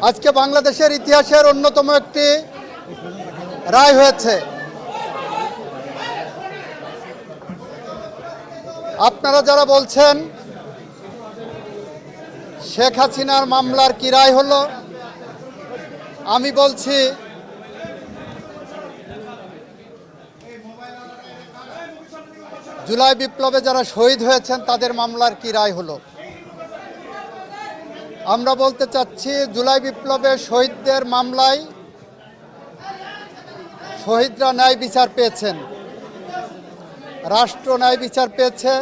আজকে বাংলাদেশের ইতিহাসের অন্যতম একটি রায় হয়েছে। আপনারা যারা বলছেন শেখ হাসিনার মামলার কি রায় হলো, আমি বলছি জুলাই বিপ্লবে যারা শহীদ হয়েছেন তাদের মামলার কি রায় হলো। আমরা বলতে চাচ্ছি জুলাই বিপ্লবে শহীদদের মামলায় শহীদরা ন্যায় বিচার পেয়েছেন, রাষ্ট্র ন্যায় বিচার পেয়েছে,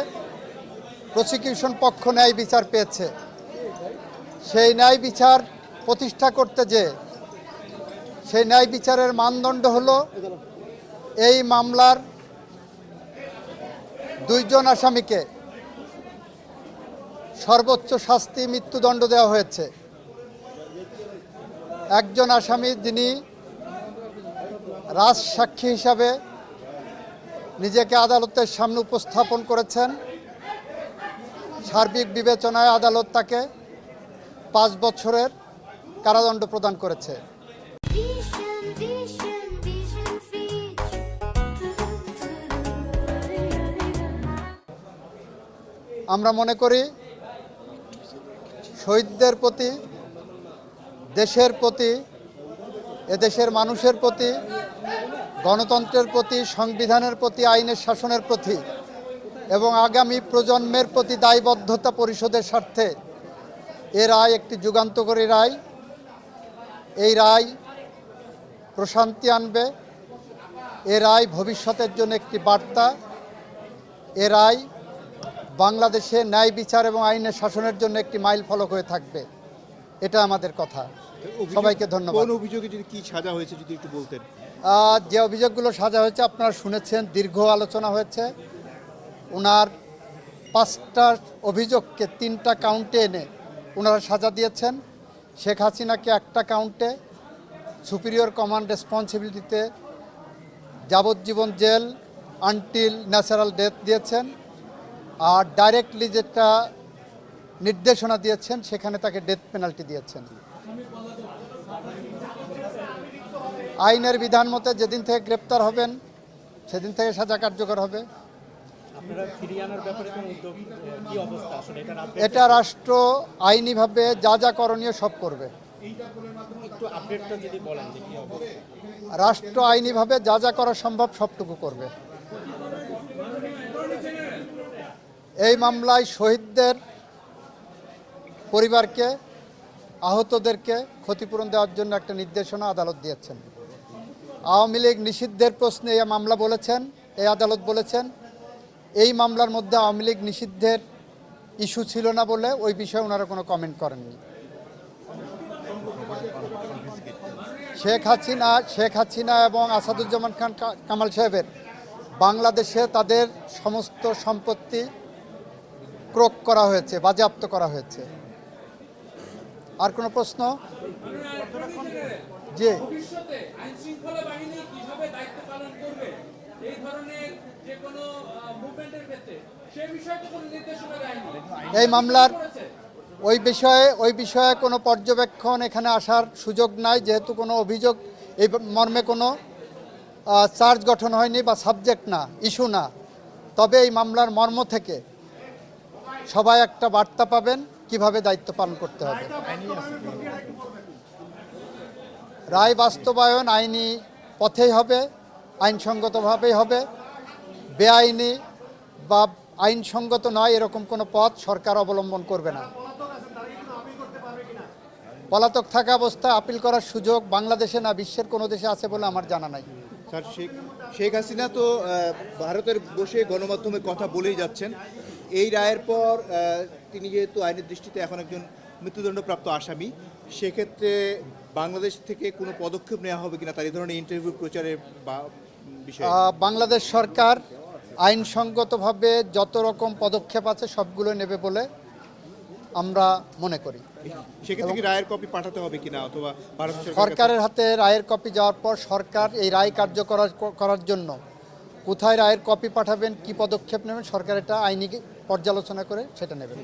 প্রসিকিউশন পক্ষ ন্যায় বিচার পেয়েছে। সেই ন্যায় বিচার প্রতিষ্ঠা করতে যে সেই ন্যায় বিচারের মানদণ্ড হলো এই মামলার দুইজন আসামিকে সর্বোচ্চ শাস্তি মৃত্যুদণ্ড দেওয়া হয়েছে। একজন আসামি যিনি রাজসাক্ষী হিসাবে নিজেকে আদালতের সামনে উপস্থাপন করেছেন, সার্বিক বিবেচনায় আদালত তাকে 5 বছরের কারাদণ্ড প্রদান করেছে। আমরা মনে করি শহীদদের প্রতি, দেশের প্রতি, এদেশের মানুষের প্রতি, গণতন্ত্রের প্রতি, সংবিধানের প্রতি, আইনের শাসনের প্রতি এবং আগামী প্রজন্মের প্রতি দায়বদ্ধতা পরিশোধের স্বার্থে এ রায় একটি যুগান্তকারী রায়। এই রায় প্রশান্তি আনবে, এ রায় ভবিষ্যতের জন্য একটি বার্তা, এ রায় বাংলাদেশে ন্যায় বিচার এবং আইনের শাসনের জন্য একটি মাইল ফলক হয়ে থাকবে। এটা আমাদের কথা। সবাইকে ধন্যবাদ। কোন অভিযোগে যদি কি সাজা হয়েছে যদি একটু বলতেন। যে অভিযোগগুলো সাজা হয়েছে আপনারা শুনেছেন, দীর্ঘ আলোচনা হয়েছে। ওনার 5টা অভিযোগকে 3টা কাউন্টে এনে ওনারা সাজা দিয়েছেন। শেখ হাসিনাকে একটা কাউন্টে সুপিরিয়র কমান্ড রেসপন্সিবিলিটিতে যাবজ্জীবন জেল আনটিল ন্যাচারাল ডেথ দিয়েছেন, আর ডাইরেক্টলি যেটা নির্দেশনা দিয়েছেন সেখানে তাকে ডেথ পেনাল্টি দিয়েছেন। আইনের বিধান মতে যেদিন থেকে গ্রেপ্তার হবেন সেদিন থেকে সাজা কার্যকর হবে। এটা রাষ্ট্র আইনিভাবে যা যা করণীয় সব করবে। রাষ্ট্র আইনিভাবে যা যা করা সম্ভব সবটুকু করবে। এই মামলায় শহীদদের পরিবারকে, আহতদেরকে ক্ষতিপূরণ দেওয়ার জন্য একটা নির্দেশনা আদালত দিয়েছেন। আওয়ামী লীগ নিষিদ্ধের প্রশ্নে এই মামলা বলেছেন, এই আদালত বলেছেন এই মামলার মধ্যে আওয়ামী লীগ নিষিদ্ধের ইস্যু ছিল না বলে ওই বিষয়ে ওনারা কোনো কমেন্ট করেননি। শেখ হাসিনা এবং আসাদুজ্জামান খান কামাল সাহেবের বাংলাদেশে তাদের সমস্ত সম্পত্তি ক্রোক করা হয়েছে, বাজেয়াপ্ত করা হয়েছে। আর কোনো প্রশ্ন? জি, এই মামলার ওই বিষয়ে কোনো পর্যবেক্ষণ এখানে আসার সুযোগ নাই, যেহেতু কোনো অভিযোগ এই মর্মে কোনো চার্জ গঠন হয়নি বা সাবজেক্ট না, ইস্যু না। তবে এই মামলার মর্ম থেকে সবাই একটা বার্তা পাবেন কিভাবে দায়িত্ব পালন করতে হবে। রায় বাস্তবায়ন আইনি পথেই হবে, আইনসঙ্গতভাবেই হবে। বেআইনি বা আইনসঙ্গত নয় এরকম কোনো পথ সরকার অবলম্বন করবে না। পলাতক থাকা অবস্থায় আপিল করার সুযোগ বাংলাদেশে না বিশ্বের কোনো দেশে আছে বলে আমার জানা নাই। স্যার, শেখ হাসিনা তো ভারতের বসে গণমাধ্যমে কথা বলেই যাচ্ছেন। এই রায়ের পর তিনি যেহেতু আইনের দৃষ্টিতে এখন একজন মৃত্যুদণ্ডপ্রাপ্ত আসামি, সেক্ষেত্রে বাংলাদেশ থেকে কোনো পদক্ষেপ নেওয়া হবে কিনা তার এই ধরনের ইন্টারভিউ প্রচারের বিষয়ে? বাংলাদেশ সরকার আইনসঙ্গতভাবে যত রকম পদক্ষেপ আছে সবগুলো নেবে বলে আমরা মনে করি। সেক্ষেত্রে কি রায়ের কপি পাঠাতে হবে কিনা, অথবা সরকারের হাতে রায়ের কপি যাওয়ার পর সরকার এই রায় কার্যকর করার জন্য কোথায় রায়ের কপি পাঠাবেন, কি পদক্ষেপ নেবেন, সরকার এটা আইনি পর্যালোচনা করে সেটা নেবেন।